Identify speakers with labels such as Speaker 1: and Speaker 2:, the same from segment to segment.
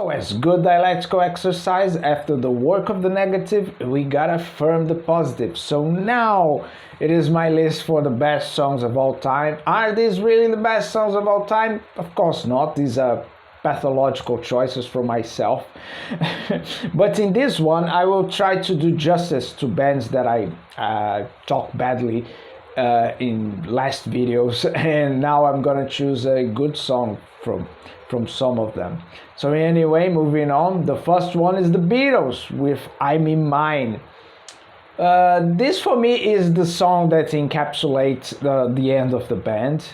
Speaker 1: So, as good dialectical exercise, after the work of the negative, we gotta affirm the positive. So now it is my list for the best songs of all time. Are these really the best songs of all time? Of course not. These are pathological choices for myself. But in this one, I will try to do justice to bands that I talk badly in last videos, and now I'm gonna choose a good song from some of them. So anyway, moving on, the first one is the Beatles with I'm in Mine. This for me is the song that encapsulates the end of the band.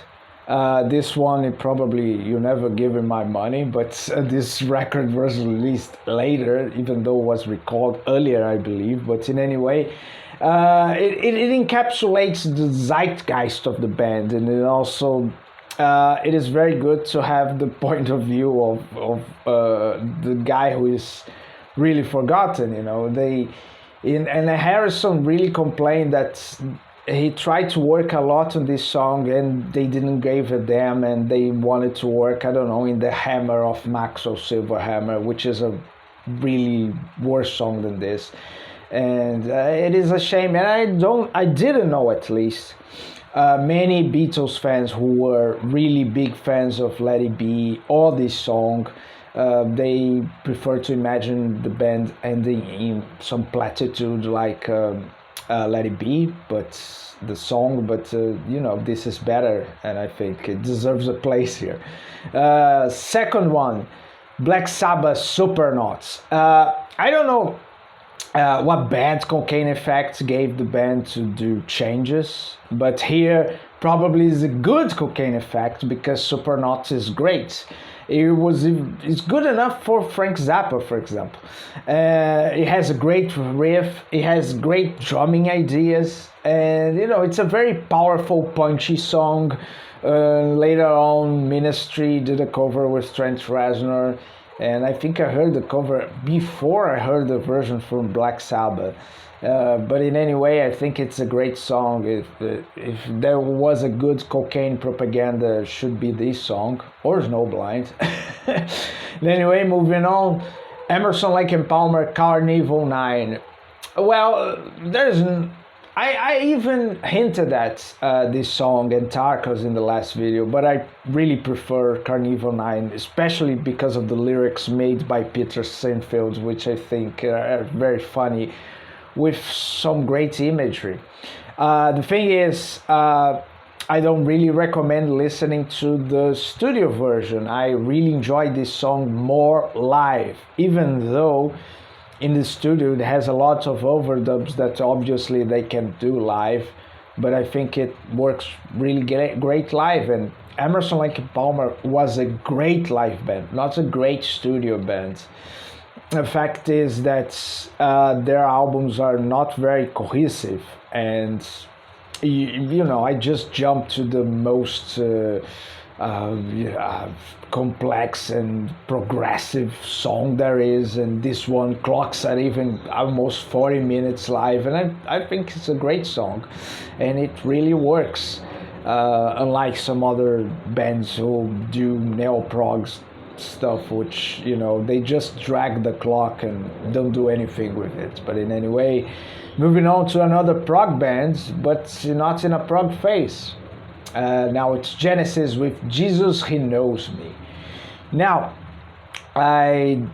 Speaker 1: This one, it probably you never give him my money, but this record was released later, even though it was recorded earlier, I believe. But in any way, it encapsulates the zeitgeist of the band, and it also it is very good to have the point of view of the guy who is really forgotten. And Harrison really complained that he tried to work a lot on this song and they didn't give a damn, and they wanted to work, I don't know, in the Hammer of Maxwell Silverhammer, which is a really worse song than this. And it is a shame, and I didn't know, at least, many Beatles fans who were really big fans of Let It Be or this song. They prefer to imagine the band ending in some platitude like Let It Be, but the song, but this is better, and I think it deserves a place here. Second one, Black Sabbath, Supernauts. I don't know what bad cocaine effects gave the band to do changes, but here probably is a good cocaine effect, because Supernauts is great. It's good enough for Frank Zappa, for example. It has a great riff, it has great drumming ideas, and it's a very powerful, punchy song. Later on, Ministry did a cover with Trent Reznor, and I think I heard the cover before I heard the version from Black Sabbath. But in any way, I think it's a great song. If there was a good cocaine propaganda, it should be this song, or Snowblind. Anyway, moving on, Emerson, Lake and Palmer, Carnival 9. Well, I even hinted at this song and Tarkas in the last video, but I really prefer Carnival 9, especially because of the lyrics made by Peter Seinfeld, which I think are very funny, with some great imagery. The thing is, I don't really recommend listening to the studio version. I really enjoy this song more live, even though in the studio it has a lot of overdubs that obviously they can do live, but I think it works really great live. And Emerson, Lake and Palmer was a great live band, not a great studio band. The fact is that their albums are not very cohesive, and I just jumped to the most complex and progressive song there is, and this one clocks at even almost 40 minutes live, and I think it's a great song, and it really works, unlike some other bands who do neo-prog stuff, which they just drag the clock and don't do anything with it. But in any way, moving on to another prog band, but not in a prog phase. Now it's Genesis with Jesus, He Knows Me. Now, I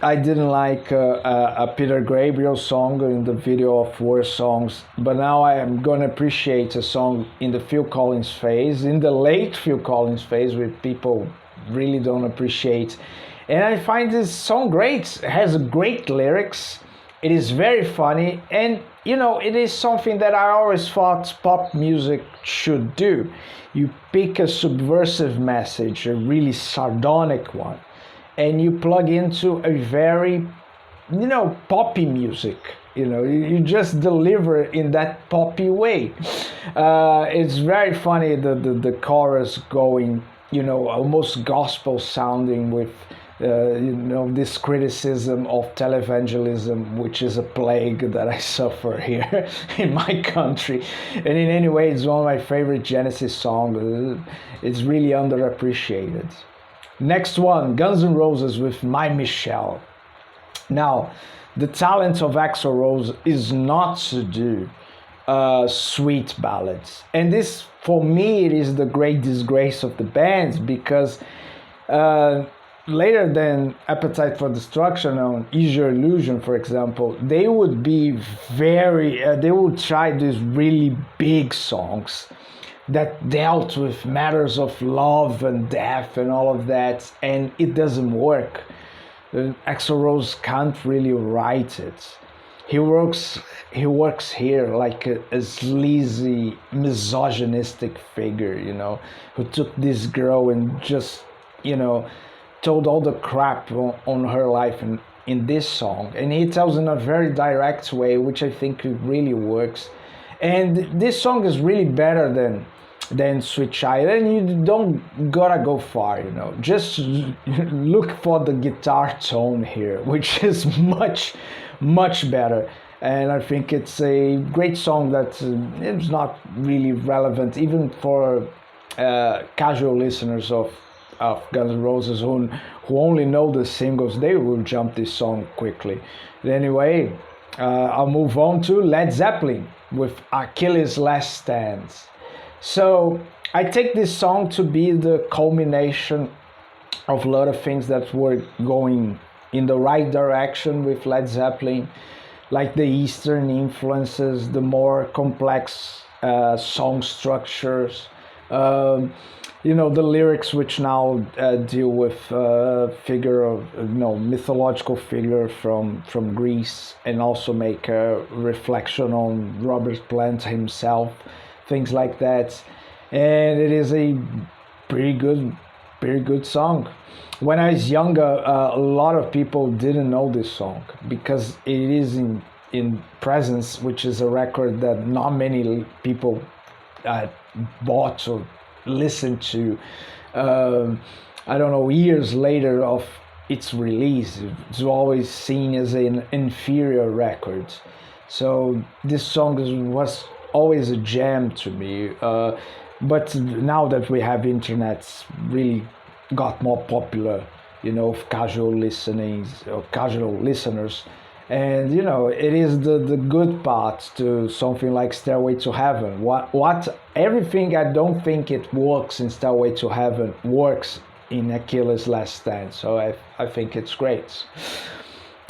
Speaker 1: didn't like a Peter Gabriel song in the video of worst songs, but now I am gonna appreciate a song in the Phil Collins phase, in the late Phil Collins phase, with people really don't appreciate. And I find this song great. It has great lyrics, it is very funny, and it is something that I always thought pop music should do. You pick a subversive message, a really sardonic one, and you plug into a very poppy music. You just deliver in that poppy way. It's very funny, the chorus going almost gospel sounding, with this criticism of televangelism, which is a plague that I suffer here in my country. And in any way, it's one of my favorite Genesis songs. It's really underappreciated. Next one, Guns N' Roses with My Michelle. Now, the talent of Axl Rose is not to do sweet ballads, and this, for me, it is the great disgrace of the band because uh, later than Appetite for Destruction on Is Your Illusion, for example, they would be they would try these really big songs that dealt with matters of love and death and all of that, and it doesn't work. Axl Rose can't really write it. He works he works here like a sleazy, misogynistic figure, who took this girl and just, you know, told all the crap on her life in this song. And he tells in a very direct way, which I think it really works. And this song is really better than Sweet Child, and you don't gotta go far, just look for the guitar tone here, which is much better. And I think it's a great song that is not really relevant even for casual listeners of Guns N' Roses who only know the singles. They will jump this song quickly. Anyway, I'll move on to Led Zeppelin with Achilles' Last Stand. So I take this song to be the culmination of a lot of things that were going in the right direction with Led Zeppelin, like the Eastern influences, the more complex song structures, the lyrics which now deal with figure of, mythological figure from Greece, and also make a reflection on Robert Plant himself, things like that. And it is a pretty good song. When I was younger, a lot of people didn't know this song because it is in Presence, which is a record that not many people bought or listened to. I don't know, years later of its release. It's always seen as an inferior record. So this song was always a jam to me. But now that we have internet, it's really got more popular, casual listeners. And it is the good part to something like Stairway to Heaven. What everything I don't think it works in Stairway to Heaven works in Achilles' Last Stand. So I think it's great.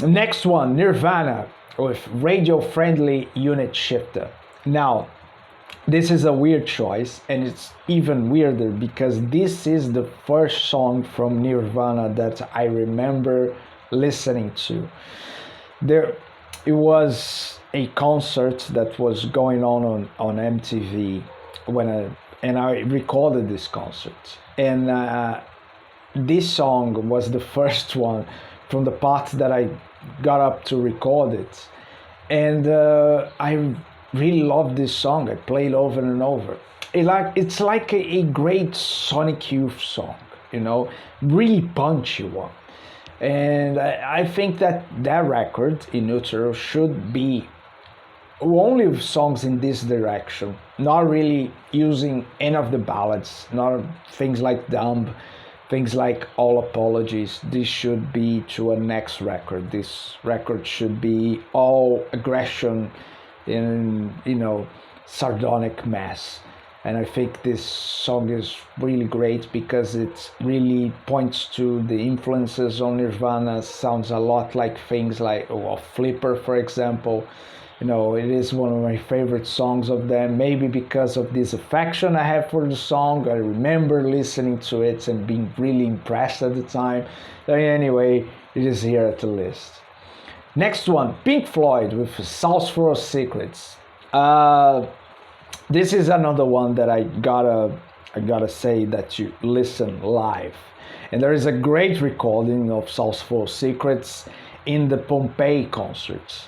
Speaker 1: Next one, Nirvana with Radio Friendly Unit Shifter. Now, this is a weird choice, and it's even weirder because this is the first song from Nirvana that I remember listening to. It was a concert that was going on MTV and I recorded this concert, and this song was the first one from the part that I got up to record it, and I really love this song. I play it over and over. It's like a great Sonic Youth song, really punchy one. And I think that record in Utero should be only songs in this direction, not really using any of the ballads, not things like Dumb, things like All Apologies. This should be to a next record. This record should be all aggression in sardonic mass. And I think this song is really great because it really points to the influences on Nirvana. Sounds a lot like things like Flipper, for example. It is one of my favorite songs of them, maybe because of this affection I have for the song. I remember listening to it and being really impressed at the time. Anyway, it is here at the list. Next one, Pink Floyd with Salzburg Secrets. This is another one that I gotta say that you listen live. And there is a great recording of Salzburg Secrets in the Pompeii concerts.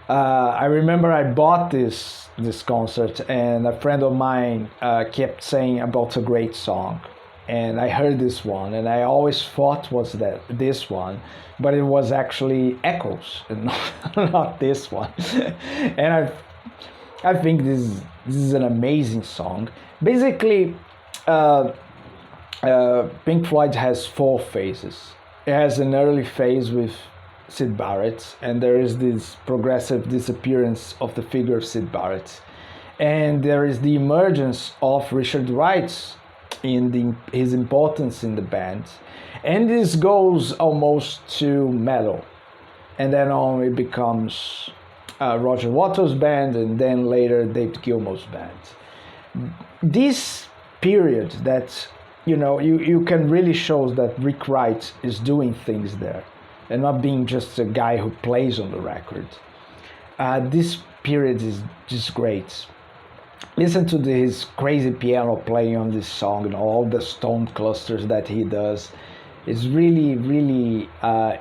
Speaker 1: I remember I bought this concert, and a friend of mine kept saying about a great song. And I heard this one, and I always thought was that this one, but it was actually Echoes, and not this one. And I think this is an amazing song. Basically, Pink Floyd has four phases. It has an early phase with Sid Barrett, and there is this progressive disappearance of the figure of Sid Barrett. And there is the emergence of Richard Wright in his importance in the band. And this goes almost to metal. And then on it becomes Roger Waters' band, and then later David Gilmour's band. This period that you can really show that Rick Wright is doing things there and not being just a guy who plays on the record. This period is just great. Listen to his crazy piano playing on this song and all the stone clusters that he does. It's really, really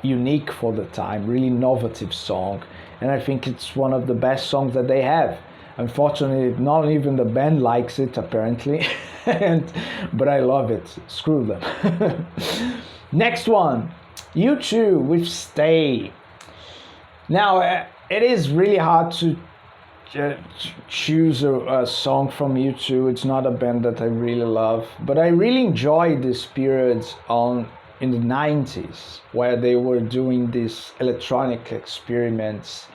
Speaker 1: unique for the time, really innovative song. And I think it's one of the best songs that they have. Unfortunately, not even the band likes it, apparently. But I love it. Screw them. Next one, U2 with Stay. Now, it is really hard to choose a song from U2. It's not a band that I really love. But I really enjoyed this period in the 90s, where they were doing these electronic experiments,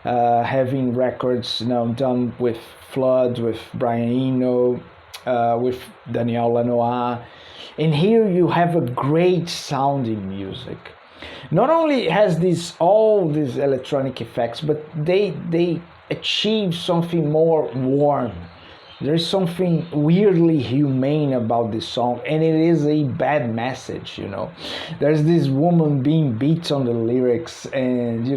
Speaker 1: having records done with Floyd, with Brian Eno, with Daniel Lanois. And here you have a great sounding music. Not only has all these electronic effects, but they achieve something more warm. There's something weirdly humane about this song, and it is a bad message, There's this woman being beat on the lyrics, and,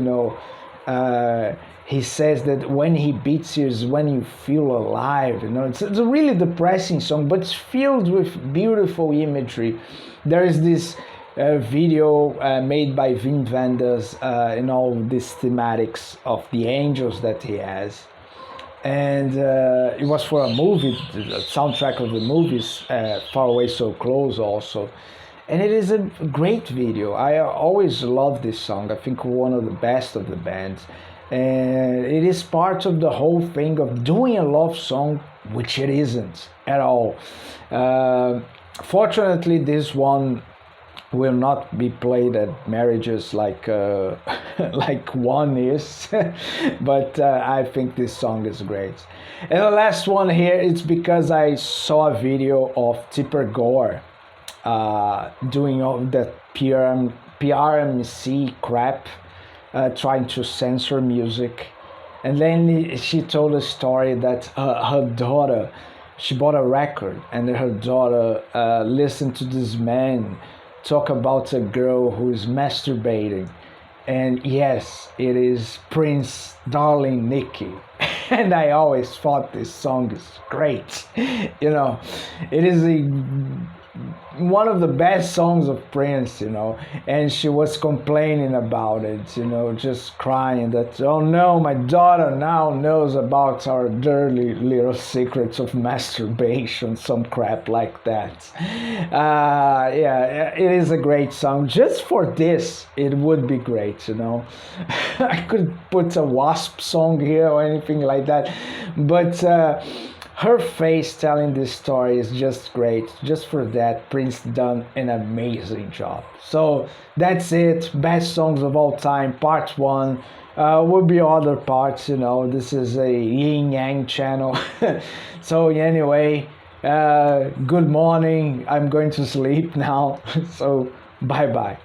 Speaker 1: he says that when he beats you is when you feel alive, It's a really depressing song, but it's filled with beautiful imagery. There is this video made by Wim Wenders and all these thematics of the angels that he has. And it was for a movie, the soundtrack of the movies, Far Away So Close also. And it is a great video. I always love this song. I think one of the best of the band. And it is part of the whole thing of doing a love song, which it isn't at all. Fortunately, this one will not be played at marriages like like one is, but I think this song is great. And the last one here, it's because I saw a video of Tipper Gore doing all that PRMC crap, trying to censor music. And then she told a story that her daughter, she bought a record, and her daughter listened to this man talk about a girl who is masturbating. And yes, it is Prince, Darling Nikki. And I always thought this song is great. It is one of the best songs of Prince, and she was complaining about it, just crying that, oh no, my daughter now knows about our dirty little secrets of masturbation, some crap like that. Yeah, it is a great song. Just for this, it would be great, I could put a Wasp song here or anything like that, but her face telling this story is just great. Just for that, Prince done an amazing job. So that's it. Best songs of all time, part 1. Will be other parts, This is a yin yang channel. So anyway, good morning. I'm going to sleep now. So bye bye.